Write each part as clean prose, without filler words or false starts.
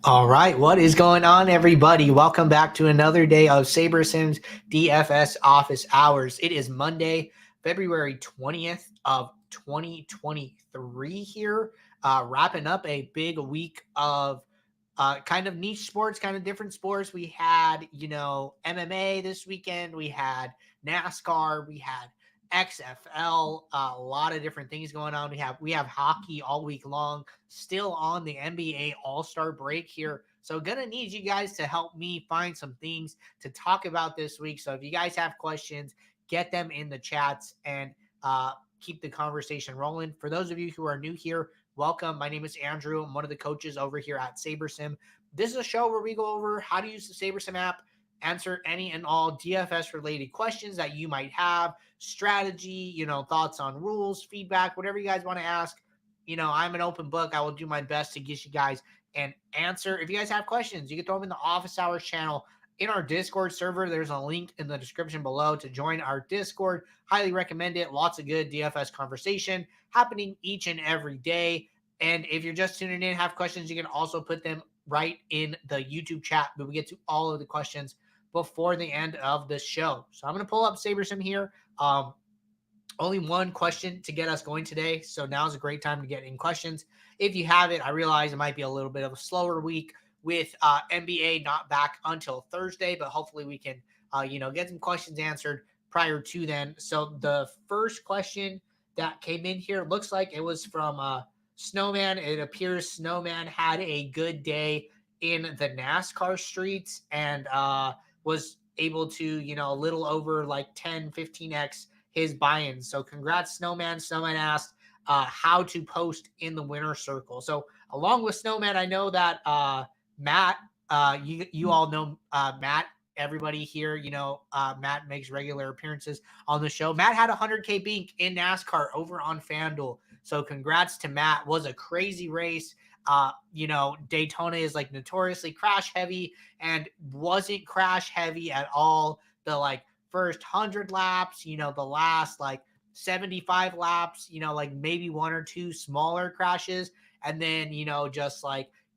All right, what is going on, everybody? Welcome back to another day of SaberSim's DFS office hours. It is Monday, February 20th of 2023 here, wrapping up a big week of kind of niche sports, kind of different sports. We had, MMA this weekend. We had NASCAR. We had XFL. A lot of different things going on. We have hockey all week long. Still on the NBA All-Star break here. So gonna need you guys to help me find some things to talk about this week. So if you guys have questions, get them in the chats and keep the conversation rolling. For those of you who are new here, welcome. My name is Andrew. I'm one of the coaches over here at SaberSim. This is a show where we go over how to use the SaberSim app, answer any and all DFS related questions that you might have, strategy, thoughts on rules, feedback, whatever you guys want to ask. I'm an open book. I will do my best to get you guys an answer. If you guys have questions, you can throw them in the office hours channel in our Discord server. There's a link in the description below to join our Discord. Highly recommend it. Lots of good DFS conversation happening each and every day. And if you're just tuning in, have questions, you can also put them right in the YouTube chat. But we get to all of the questions before the end of the show. So I'm going to pull up SaberSim here. Only one question to get us going today. So now's a great time to get in questions. If you have it, I realize it might be a little bit of a slower week with NBA not back until Thursday, but hopefully we can, get some questions answered prior to then. So the first question that came in here looks like it was from Snowman. It appears Snowman had a good day in the NASCAR streets and was able to, a little over like 10, 15x his buy-ins. So congrats, Snowman. Snowman asked how to post in the winner circle. So along with Snowman, I know that Matt, you all know Matt. Everybody here, Matt makes regular appearances on the show. Matt had 100K bink in NASCAR over on FanDuel. So congrats to Matt. Was a crazy race. Daytona is like notoriously crash heavy and wasn't crash heavy at all. The first 100 laps, the last 75 laps, like maybe one or two smaller crashes. And then, just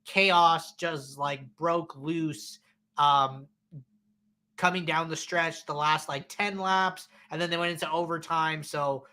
chaos just broke loose coming down the stretch the last 10 laps. And then they went into overtime. So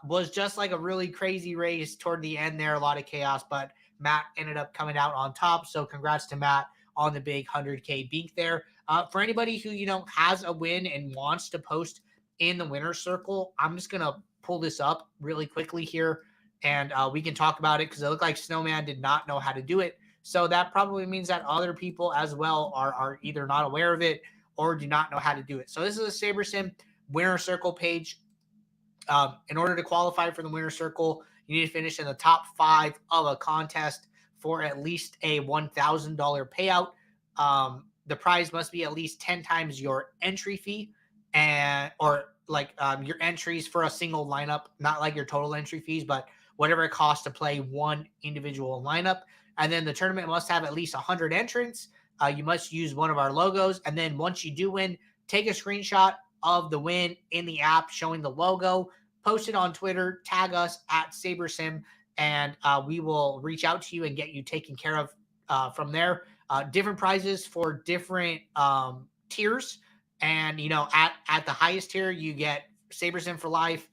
was just a really crazy race toward the end there. A lot of chaos, but Matt ended up coming out on top. So congrats to Matt on the big 100K bink there. For anybody who, has a win and wants to post in the winner's circle, I'm just going to pull this up really quickly here and we can talk about it because it looked like Snowman did not know how to do it. So that probably means that other people as well are either not aware of it or do not know how to do it. So this is a SaberSim winner circle page. In order to qualify for the winner circle, you need to finish in the top 5 of a contest for at least a $1,000 payout. The prize must be at least 10 times your entry fee or your entries for a single lineup, not like your total entry fees, but whatever it costs to play one individual lineup. And then the tournament must have at least 100 entrants. You must use one of our logos. And then once you do win, take a screenshot of the win in the app showing the logo, post it on Twitter, tag us at SaberSim, and we will reach out to you and get you taken care of from there. Different prizes for different tiers. And, at the highest tier, you get SaberSim for life,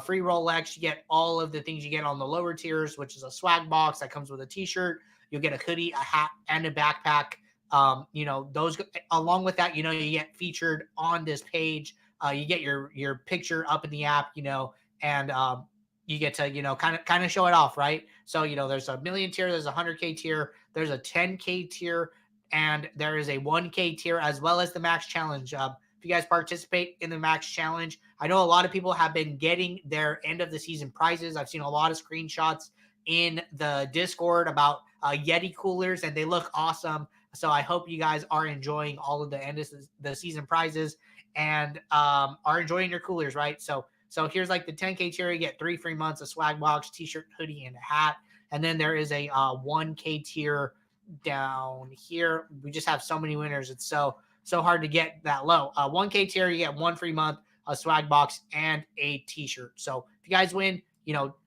free Rolex. You get all of the things you get on the lower tiers, which is a swag box that comes with a t-shirt. You'll get a hoodie, a hat, and a backpack. Those along with that, you get featured on this page. You get your picture up in the app, and you get to, kind of show it off, right? So, there's a million tier, there's a 100K tier, there's a 10K tier, and there is a 1K tier as well as the max challenge. If you guys participate in the max challenge, I know a lot of people have been getting their end of the season prizes. I've seen a lot of screenshots in the Discord about Yeti coolers, and they look awesome. So I hope you guys are enjoying all of the end of the season prizes and are enjoying your coolers, right? So here's the 10K tier. You get 3 free months, a swag box, t-shirt, hoodie, and a hat. And then there is a 1K tier down here. We just have so many winners. It's so hard to get that low. 1K tier, you get 1 free month, a swag box, and a t-shirt. So if you guys win,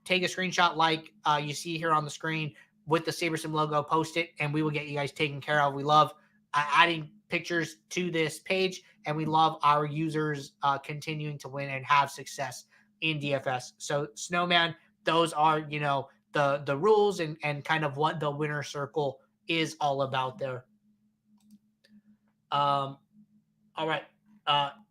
take a screenshot you see here on the screen. with the SaberSim logo, post it, and we will get you guys taken care of. We love adding pictures to this page, and we love our users continuing to win and have success in DFS. So Snowman, those are, the rules and kind of what the winner circle is all about there. All right.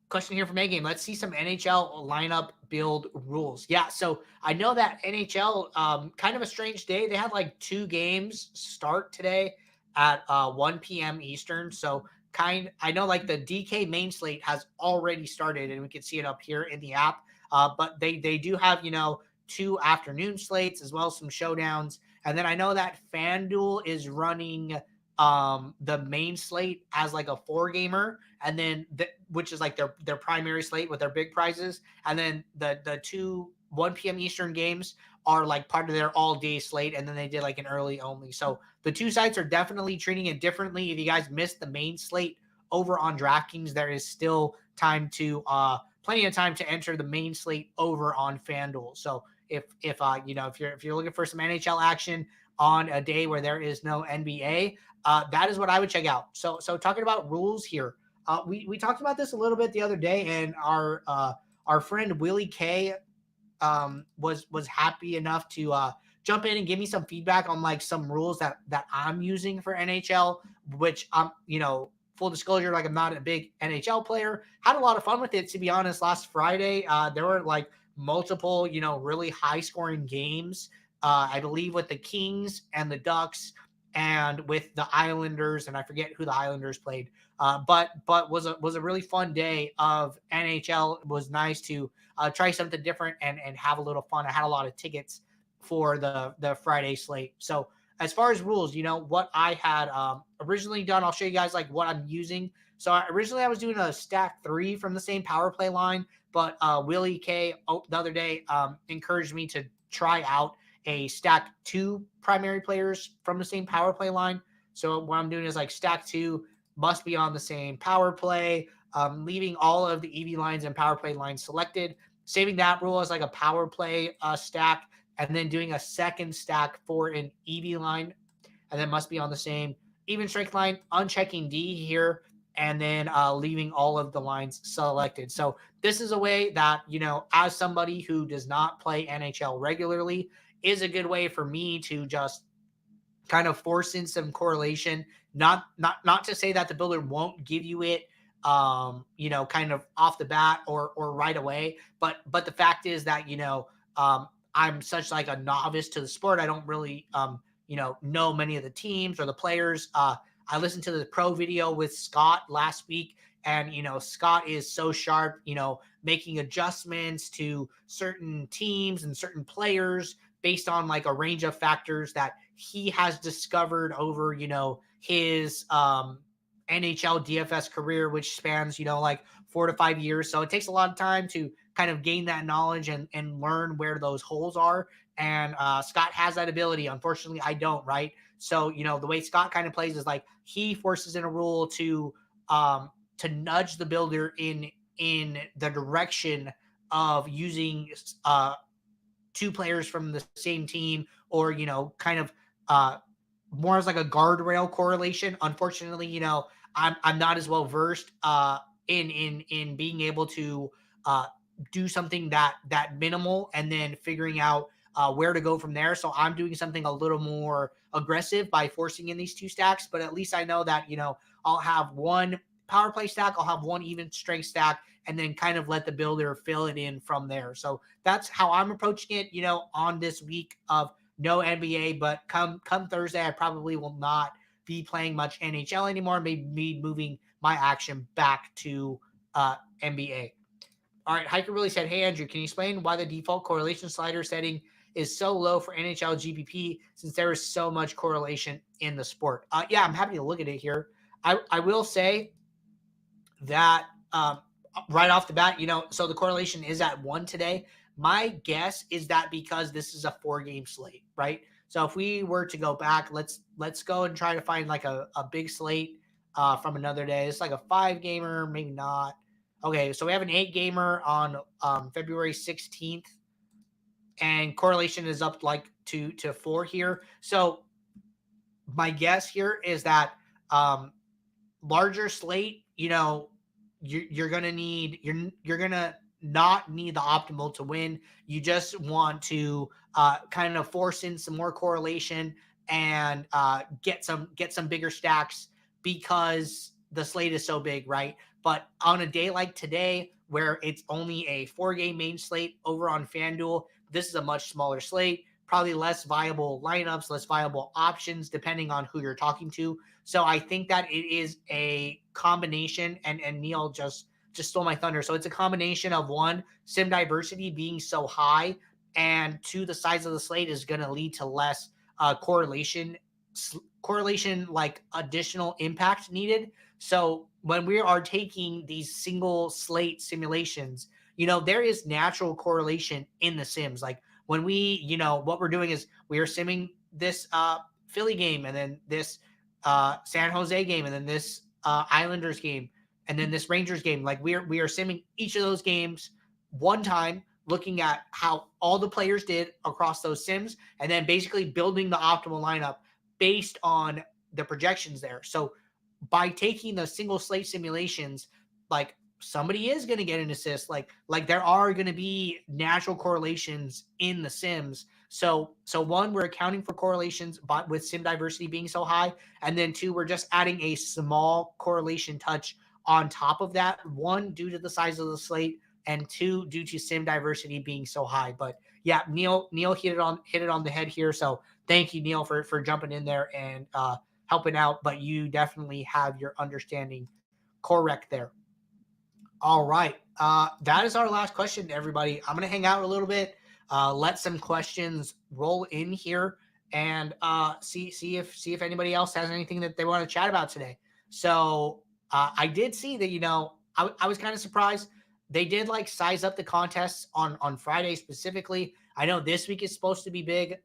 Question here from A Game. Let's see some NHL lineup build rules. Yeah, so I know that NHL, kind of a strange day. They had like 2 games start today at 1 p.m. Eastern. So I know like the DK main slate has already started, and we can see it up here in the app. But they do have 2 afternoon slates as well as some showdowns. And then I know that FanDuel is running the main slate as like a 4-gamer, and then which is like their primary slate with their big prizes, and then the 2 1 p.m. Eastern games are like part of their all-day slate, and then they did like an early only. So the 2 sites are definitely treating it differently. If you guys missed the main slate over on DraftKings, there is still time to plenty of time to enter the main slate over on FanDuel. So if you're looking for some NHL action on a day where there is no NBA, that is what I would check out. So talking about rules here, we talked about this a little bit the other day, and our friend Willie K was happy enough to jump in and give me some feedback on like some rules that I'm using for NHL, which full disclosure, like I'm not a big NHL player. Had a lot of fun with it, to be honest. Last Friday, there were like multiple, really high scoring games. I believe with the Kings and the Ducks, and with the Islanders, and I forget who the Islanders played. But was a really fun day of NHL. It was nice to try something different and have a little fun. I had a lot of tickets for the Friday slate. So as far as rules, what I had originally done, I'll show you guys like what I'm using. So originally I was doing a stack 3 from the same power play line, but Willie K the other day encouraged me to try out a stack 2 primary players from the same power play line. So what I'm doing is like stack 2 must be on the same power play, leaving all of the EV lines and power play lines selected, saving that rule as like a power play stack, and then doing a second stack for an EV line, and then must be on the same even strength line, unchecking D here, and then leaving all of the lines selected. So this is a way that, as somebody who does not play NHL regularly, is a good way for me to just kind of force in some correlation. Not to say that the builder won't give you it, kind of off the bat or right away. But the fact is that, I'm such like a novice to the sport. I don't really, know many of the teams or the players. I listened to the pro video with Scott last week, and, Scott is so sharp, making adjustments to certain teams and certain players based on like a range of factors that he has discovered over, his NHL DFS career, which spans, like 4 to 5 years. So it takes a lot of time to kind of gain that knowledge and learn where those holes are. And Scott has that ability. Unfortunately, I don't, right? So, the way Scott kind of plays is like he forces in a rule to nudge the builder in the direction of using 2 players from the same team, or, kind of more as like a guardrail correlation. Unfortunately, I'm not as well versed in being able to do something that minimal and then figuring out where to go from there. So I'm doing something a little more aggressive by forcing in these 2 stacks, but at least I know that, I'll have 1 power play stack, I'll have 1 even strength stack, and then kind of let the builder fill it in from there. So that's how I'm approaching it, on this week of no NBA. But come Thursday, I probably will not be playing much NHL anymore. Maybe moving my action back to NBA. All right, Hiker really said, hey, Andrew, can you explain why the default correlation slider setting is so low for NHL GPP, since there is so much correlation in the sport? Yeah, I'm happy to look at it here. I will say that right off the bat, so the correlation is at 1 today. My guess is that because this is a 4-game slate, right? So if we were to go back, let's go and try to find like a big slate from another day. It's like a 5-gamer, maybe not. Okay, so we have an 8-gamer on February 16th, and correlation is up like to 4 here. So my guess here is that larger slate, you're gonna need you're gonna not need the optimal to win. You just want to kind of force in some more correlation and get some bigger stacks because the slate is so big, right? But on a day like today, where it's only a 4-game main slate over on FanDuel, this is a much smaller slate, probably less viable lineups, less viable options, depending on who you're talking to. So I think that it is a combination, and Neil just stole my thunder. So it's a combination of, one, sim diversity being so high, and two, the size of the slate is going to lead to less correlation like additional impact needed. So when we are taking these single slate simulations, there is natural correlation in the sims. Like when what we're doing is we are simming this Philly game, and then this San Jose game, and then this Islanders game, and then this Rangers game. Like we are simming each of those games one time, looking at how all the players did across those sims, and then basically building the optimal lineup based on the projections there. So by taking the single slate simulations, like somebody is going to get an assist, like there are going to be natural correlations in the sims. So one, we're accounting for correlations but with sim diversity being so high, and then two, we're just adding a small correlation touch on top of that, one, due to the size of the slate, and two, due to sim diversity being so high. But yeah, Neil hit it on the head here. So thank you, Neil, for jumping in there and helping out. But you definitely have your understanding correct there. All right. That is our last question, everybody. I'm going to hang out a little bit, let some questions roll in here, and see if anybody else has anything that they want to chat about today. So I did see that, I was kind of surprised. They did like size up the contests on Friday specifically. I know this week is supposed to be big.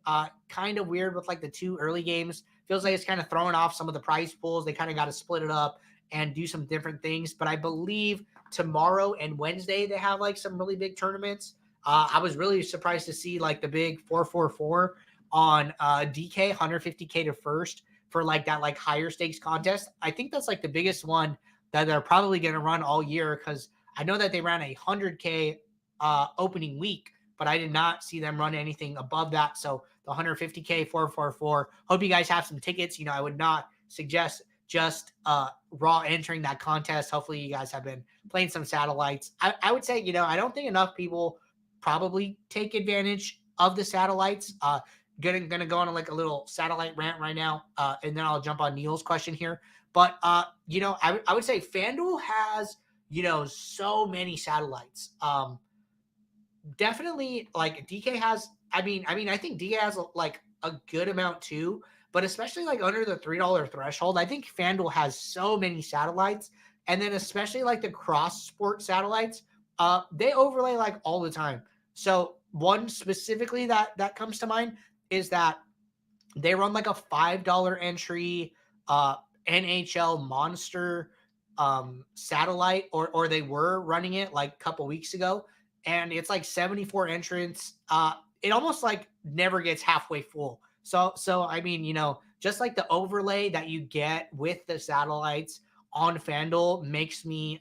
Kind of weird with like the 2 early games. Feels like it's kind of throwing off some of the prize pools. They kind of got to split it up and do some different things. But I believe tomorrow and Wednesday they have like some really big tournaments. I was really surprised to see like the big 444 on DK, 150K to first for like that like higher stakes contest. I think that's like the biggest one that they're probably going to run all year, because I know that they ran a 100K opening week, but I did not see them run anything above that. So the 150K 444. Hope you guys have some tickets. I would not suggest just raw entering that contest. Hopefully you guys have been playing some satellites. I would say, I don't think enough people probably take advantage of the satellites. Gonna go on like a little satellite rant right now, and then I'll jump on Neil's question here. But I would say FanDuel has so many satellites. Definitely like DK has. I mean, I think DK has like a good amount too, but especially like under the $3 threshold, I think FanDuel has so many satellites, and then especially like the cross sport satellites, they overlay like all the time. So one specifically that comes to mind is that they run like a $5 entry NHL Monster satellite, or they were running it like a couple weeks ago, and it's like 74 entrants. It almost like never gets halfway full. So I mean, just like the overlay that you get with the satellites on FanDuel makes me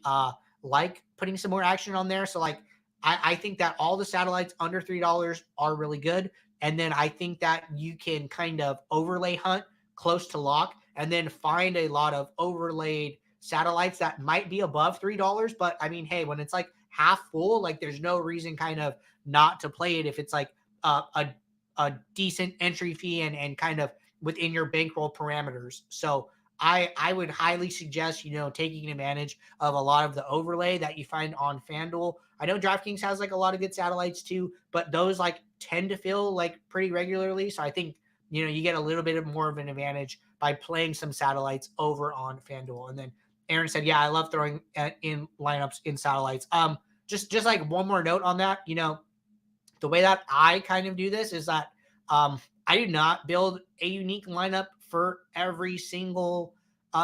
like putting some more action on there. So like I think that all the satellites under $3 are really good. And then I think that you can kind of overlay hunt close to lock, and then find a lot of overlaid satellites that might be above $3. But I mean, hey, when it's like half full, like there's no reason kind of not to play it if it's like a decent entry fee and kind of within your bankroll parameters. So I would highly suggest, taking advantage of a lot of the overlay that you find on FanDuel. I know DraftKings has like a lot of good satellites too, but those like tend to fill like pretty regularly. So I think, you get a little bit more of an advantage by playing some satellites over on FanDuel. And then Aaron said, yeah, I love throwing in lineups in satellites. Just like one more note on that, the way that I kind of do this is that I do not build a unique lineup for every single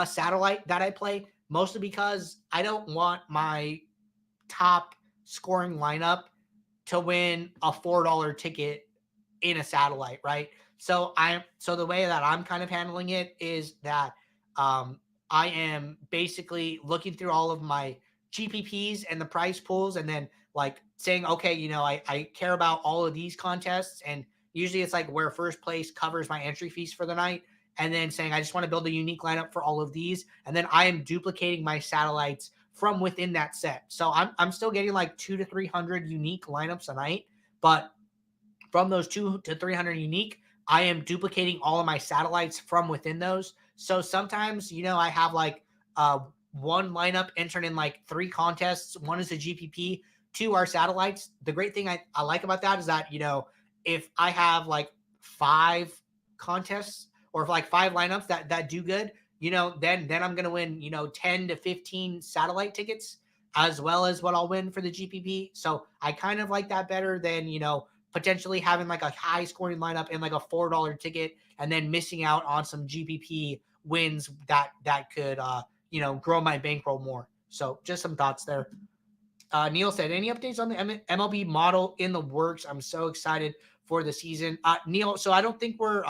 satellite that I play, mostly because I don't want my top scoring lineup to win a $4 ticket in a satellite, right? So the way that I'm kind of handling it is that um, I am basically looking through all of my GPPs and the price pools, and then like saying, okay, I care about all of these contests, and usually it's like where first place covers my entry fees for the night, and then saying I just want to build a unique lineup for all of these, and then I am duplicating my satellites from within that set. So I'm still getting like 200 to 300 unique lineups a night, but from those 200 to 300 unique, I am duplicating all of my satellites from within those. So sometimes, I have like one lineup entered in like 3 contests. One is a GPP, 2 are satellites. The great thing I like about that is that, if I have like 5 contests or if like 5 lineups that do good, then I'm gonna win, 10 to 15 satellite tickets as well as what I'll win for the GPP. So I kind of like that better than, potentially having like a high scoring lineup and like a $4 ticket and then missing out on some GPP wins that could grow my bankroll more. So just some thoughts there. Neil said, any updates on the MLB model in the works? I'm so excited for the season. Neil, so I don't think we're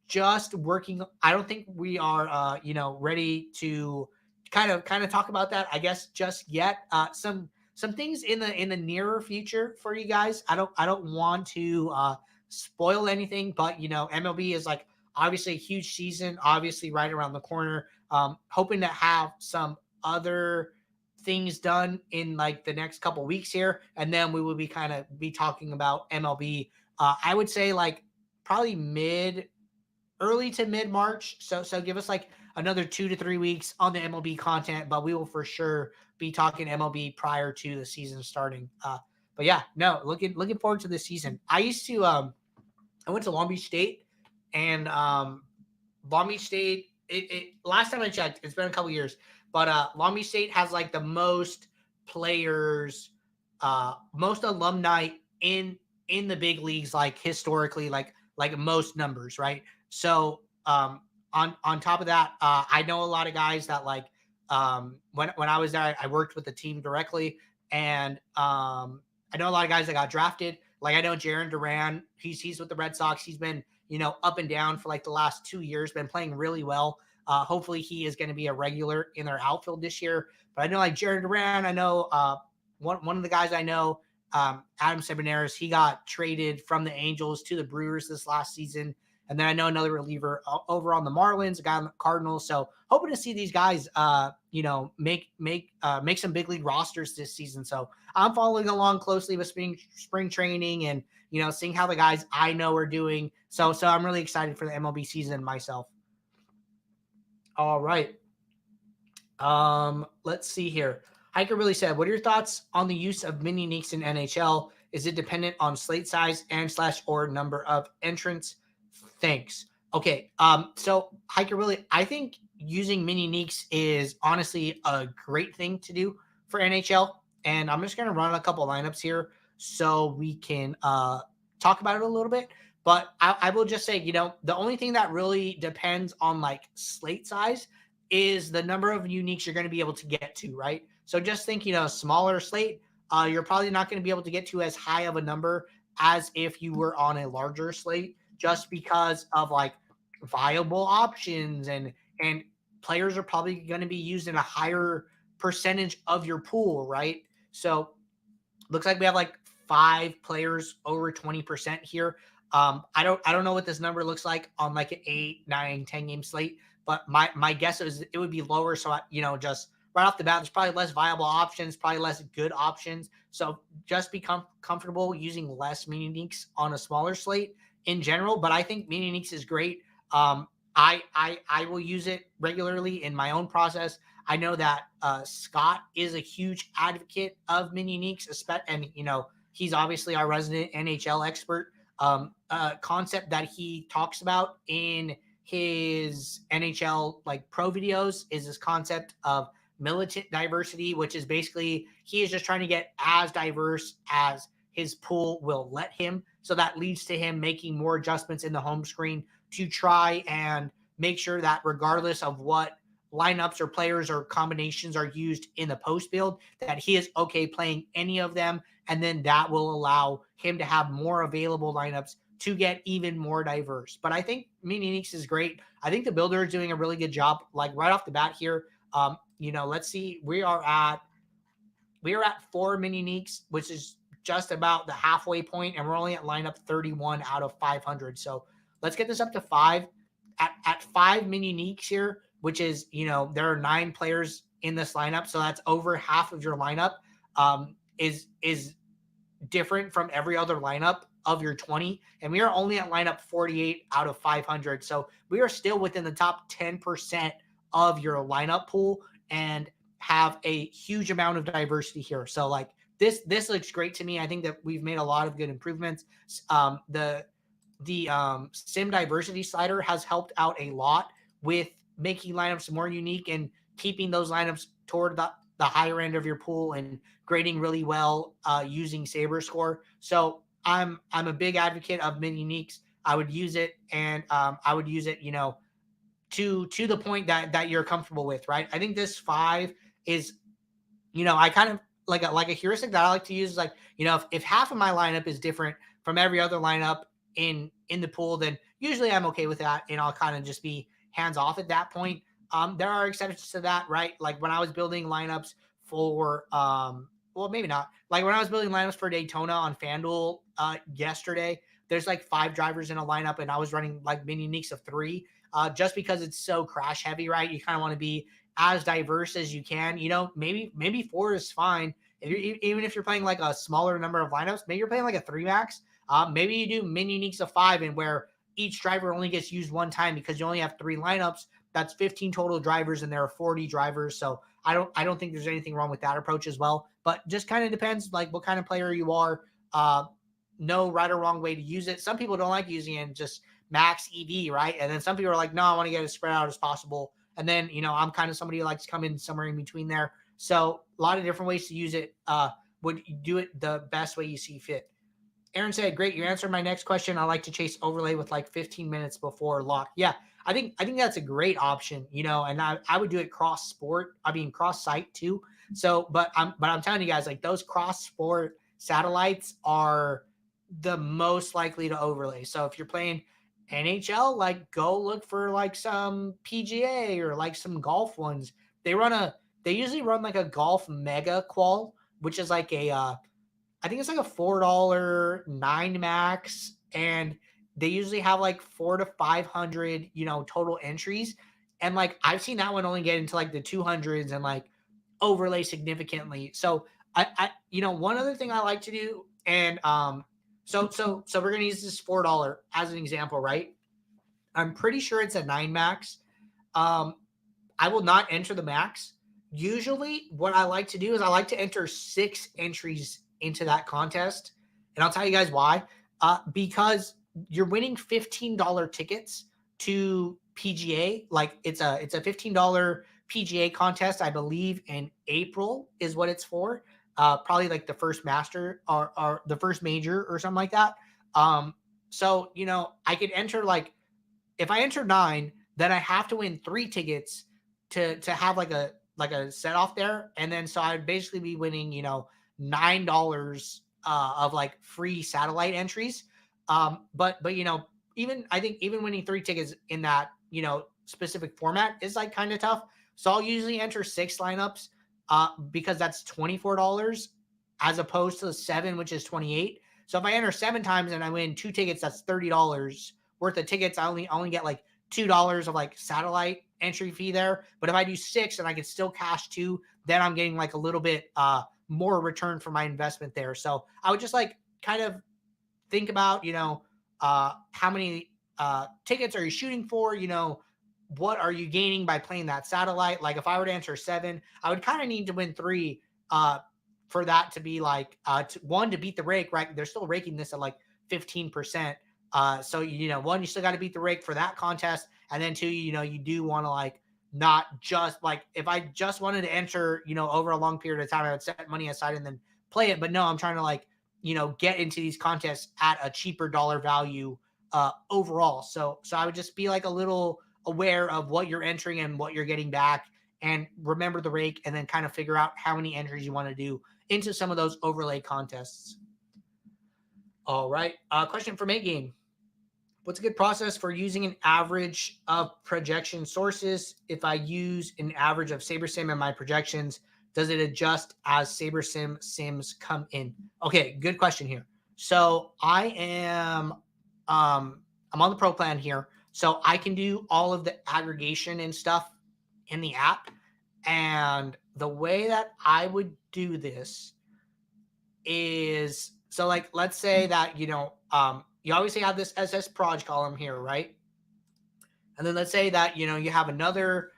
just working. I don't think we are ready to kind of talk about that, I guess, just yet. Some things in the nearer future for you guys. I don't want to spoil anything, but MLB is like obviously a huge season, obviously right around the corner. Hoping to have some other things done in like the next couple weeks here, and then we will be talking about MLB. I would say like probably early to mid March. So give us like another 2 to 3 weeks on the MLB content, but we will for sure be talking MLB prior to the season starting. But yeah, no, looking forward to this season. I went to Long Beach State, and Long Beach State. It last time I checked, it's been a couple years, but Long Beach State has like the most players, most alumni in the big leagues, like historically, like most numbers, right? So on top of that, I know a lot of guys that like when I was there, I worked with the team directly, and I know a lot of guys that got drafted. Like I know Jaron Duran, he's with the Red Sox. He's been up and down for like the last 2 years, been playing really well. Hopefully he is going to be a regular in their outfield this year. But I know like Jaron Duran, I know one of the guys I know, Adam Sebaneris, he got traded from the Angels to the Brewers this last season. And then I know another reliever over on the Marlins, a guy on the Cardinals. So hoping to see these guys, make some big league rosters this season. So I'm following along closely with spring training and seeing how the guys I know are doing. So I'm really excited for the MLB season myself. All right. Let's see here. Hiker really said, what are your thoughts on the use of mini uniques in NHL? Is it dependent on slate size and /or number of entrants? Thanks. Okay. So Hiker really, I think using mini uniques is honestly a great thing to do for NHL. And I'm just going to run a couple lineups here so we can talk about it a little bit. But I will just say, the only thing that really depends on like slate size is the number of uniques you're going to be able to get to, right? So just think, smaller slate, you're probably not going to be able to get to as high of a number as if you were on a larger slate, just because of like viable options and players are probably going to be used in a higher percentage of your pool, right? So looks like we have like 5 players over 20% here. I don't know what this number looks like on like an 8, 9, 10 game slate, but my guess is it would be lower. So just right off the bat, there's probably less viable options, probably less good options. So just become comfortable using less mini uniques on a smaller slate in general. But I think mini uniques is great. I will use it regularly in my own process. I know that Scott is a huge advocate of mini uniques, and he's obviously our resident NHL expert. Concept that he talks about in his NHL like pro videos is this concept of militant diversity, which is basically he is just trying to get as diverse as his pool will let him. So that leads to him making more adjustments in the home screen to try and make sure that regardless of what lineups or players or combinations are used in the post build, that he is okay playing any of them. And then that will allow him to have more available lineups to get even more diverse. But I think mini uniques is great. I think the builder is doing a really good job. Like right off the bat here, let's see, we are at 4 mini uniques, which is just about the halfway point, and we're only at lineup 31 out of 500. So let's get this up to 5. At 5 mini uniques here, which is, there are 9 players in this lineup, so that's over half of your lineup. Is different from every other lineup of your 20, and we are only at lineup 48 out of 500. So we are still within the top 10% of your lineup pool and have a huge amount of diversity here. So like this looks great to me. I think that we've made a lot of good improvements. The sim diversity slider has helped out a lot with making lineups more unique and keeping those lineups toward the higher end of your pool and grading really well using SaberScore. So I'm a big advocate of mini uniques. I would use it, and I would use it, to the point that you're comfortable with, right? I think this 5 is, I kind of like a heuristic that I like to use is like, if half of my lineup is different from every other lineup in the pool, then usually I'm okay with that, and I'll kind of just be hands off at that point. There are exceptions to that, right? Like when I was building lineups for, well, maybe not. Like when I was building lineups for Daytona on FanDuel yesterday, there's like 5 drivers in a lineup, and I was running like mini uniques of 3, just because it's so crash heavy, right? You kind of want to be as diverse as you can. Maybe 4 is fine. Even if you're playing like a smaller number of lineups, maybe you're playing like a 3 max. Maybe you do mini uniques of 5, and where each driver only gets used one time because you only have 3 lineups. That's 15 total drivers, and there are 40 drivers. So I don't think there's anything wrong with that approach as well. But just kind of depends like what kind of player you are. No right or wrong way to use it. Some people don't like using it and just max EV, right? And then some people are like, no, I want to get it spread out as possible. And then, I'm kind of somebody who likes to come in somewhere in between there. So a lot of different ways to use it. Would you do it the best way you see fit? Aaron said, great, you answered my next question. I like to chase overlay with like 15 minutes before lock. Yeah, I think that's a great option, and I would do it cross site too. So, but I'm telling you guys, like those cross sport satellites are the most likely to overlay. So if you're playing NHL, like go look for like some PGA or like some golf ones. They usually run like a golf mega qual, which is like I think it's like a $4 9 max, and they usually have like 400 to 500, total entries. And like I've seen that one only get into like the 200s and like overlay significantly. So I one other thing I like to do, and so we're gonna use this $4 as an example, right? I'm pretty sure it's a 9 max. I will not enter the max. Usually, what I like to do is I like to enter 6 entries into that contest, and I'll tell you guys why. Because you're winning $15 tickets to PGA. Like it's a $15 PGA contest, I believe, in April is what it's for. Probably like the first master or the first major or something like that. So I could enter like if I enter 9, then I have to win 3 tickets to have like a set off there, and then so I'd basically be winning $9 of like free satellite entries. But I think even winning 3 tickets in that specific format is like kind of tough. So I'll usually enter 6 lineups because that's $24 as opposed to 7, which is 28. So if I enter 7 times and I win 2 tickets, that's $30 worth of tickets. I only get like $2 of like satellite entry fee there. But if I do 6 and I can still cash 2, then I'm getting like a little bit more return for my investment there. So I would just like kind of think about, how many tickets are you shooting for? What are you gaining by playing that satellite? Like if I were to enter 7, I would kind of need to win 3 for that to be like, to beat the rake, right? They're still raking this at like 15%. So, one, you still got to beat the rake for that contest. And then 2, you do want to like, not just like, if I just wanted to enter, over a long period of time, I would set money aside and then play it. But no, I'm trying to like, get into these contests at a cheaper dollar value overall. So I would just be like a little aware of what you're entering and what you're getting back, and remember the rake, and then kind of figure out how many entries you want to do into some of those overlay contests. All right. Question for Mate Game. What's a good process for using an average of projection sources? If I use an average of SaberSim in my projections, does it adjust as SaberSim sims come in? Okay, good question here. So I'm on the pro plan here. So I can do all of the aggregation and stuff in the app. And the way that I would do this is, so like, let's say that, you obviously have this SS proj column here, right? And then let's say that, you have another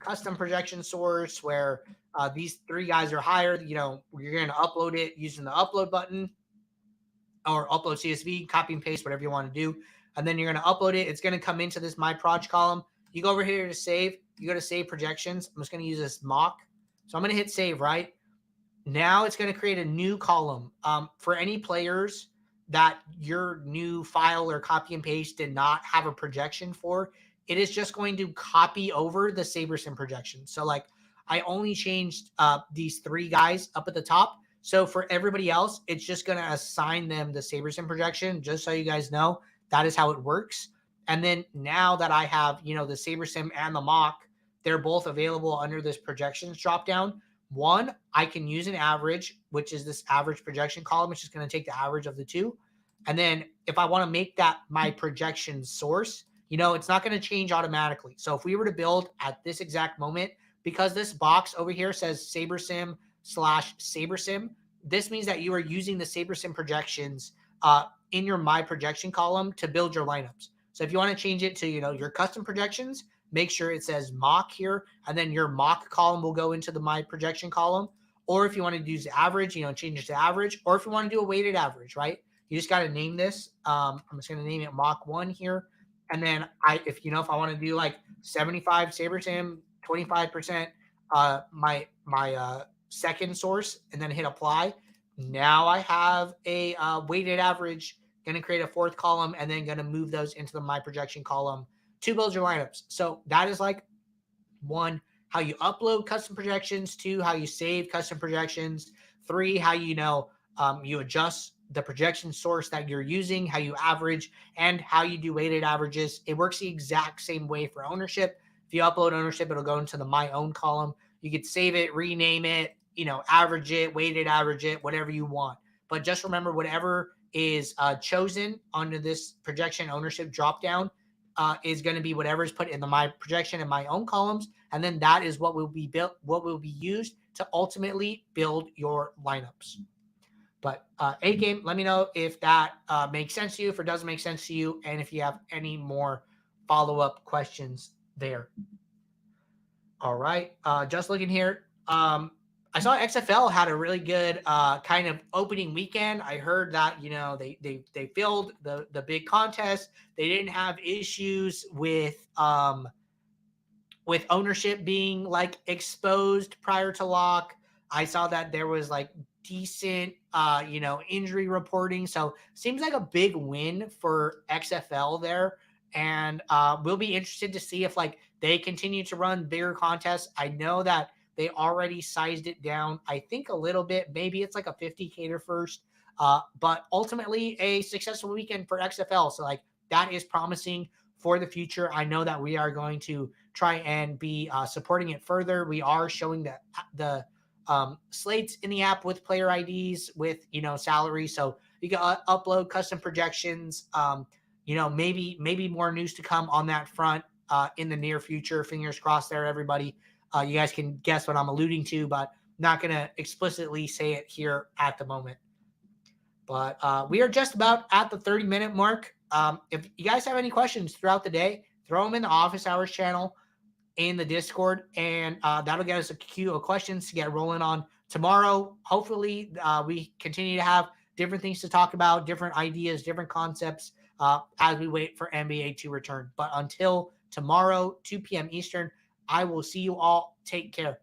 custom projection source where these three guys are hired, you're going to upload it using the upload button or upload CSV, copy and paste, whatever you want to do. And then you're going to upload it. It's going to come into this My Proj column. You go over here to save. You go to save projections. I'm just going to use this mock. So I'm going to hit save, right? Now it's going to create a new column for any players that your new file or copy and paste did not have a projection for. It is just going to copy over the SaberSim projection. So like I only changed these three guys up at the top. So for everybody else, it's just going to assign them the SaberSim projection, just so you guys know. That is how it works. And then now that I have, the SaberSim and the mock, they're both available under this projections dropdown. One, I can use an average, which is this average projection column, which is going to take the average of the two. And then if I want to make that my projection source, it's not going to change automatically. So if we were to build at this exact moment, because this box over here says SaberSim/SaberSim, this means that you are using the SaberSim projections in your My Projection column to build your lineups. So if you want to change it to, your custom projections, make sure it says mock here, and then your mock column will go into the My Projection column. Or if you want to use the average, change it to average. Or if you want to do a weighted average, right? You just got to name this. I'm just going to name it mock 1 here. And then if I want to do like 75 SaberSim, 25% my second source, and then hit apply. Now I have a weighted average, going to create a fourth column, and then going to move those into the My Projection column to build your lineups. So that is like 1, how you upload custom projections. 2, how you save custom projections. 3, how you adjust the projection source that you're using, how you average, and how you do weighted averages. It works the exact same way for ownership. If you upload ownership, it'll go into the My Own column. You could save it, rename it, average it, weighted average it, whatever you want. But just remember, whatever is chosen under this projection ownership dropdown is going to be whatever is put in the My Projection and My Own columns. And then that is what will be built, what will be used to ultimately build your lineups. But A-Game, let me know if that makes sense to you, if it doesn't make sense to you, and if you have any more follow-up questions there. All right. Just looking here. I saw XFL had a really good kind of opening weekend. I heard that, they filled the big contest. They didn't have issues with ownership being like exposed prior to lock. I saw that there was like decent, injury reporting. So seems like a big win for XFL there. And we'll be interested to see if like they continue to run bigger contests. I know that they already sized it down, I think a little bit. Maybe it's like a 50 cater first, but ultimately a successful weekend for XFL. So like that is promising for the future. I know that we are going to try and be supporting it further. We are showing the slates in the app with player IDs, with, salary. So you can upload custom projections. Maybe more news to come on that front in the near future. Fingers crossed there, everybody. You guys can guess what I'm alluding to, but not going to explicitly say it here at the moment. But we are just about at the 30-minute mark. If you guys have any questions throughout the day, throw them in the office hours channel in the Discord, and that'll get us a queue of questions to get rolling on tomorrow. Hopefully, we continue to have different things to talk about, different ideas, different concepts as we wait for NBA to return. But until tomorrow, 2 p.m. Eastern, I will see you all. Take care.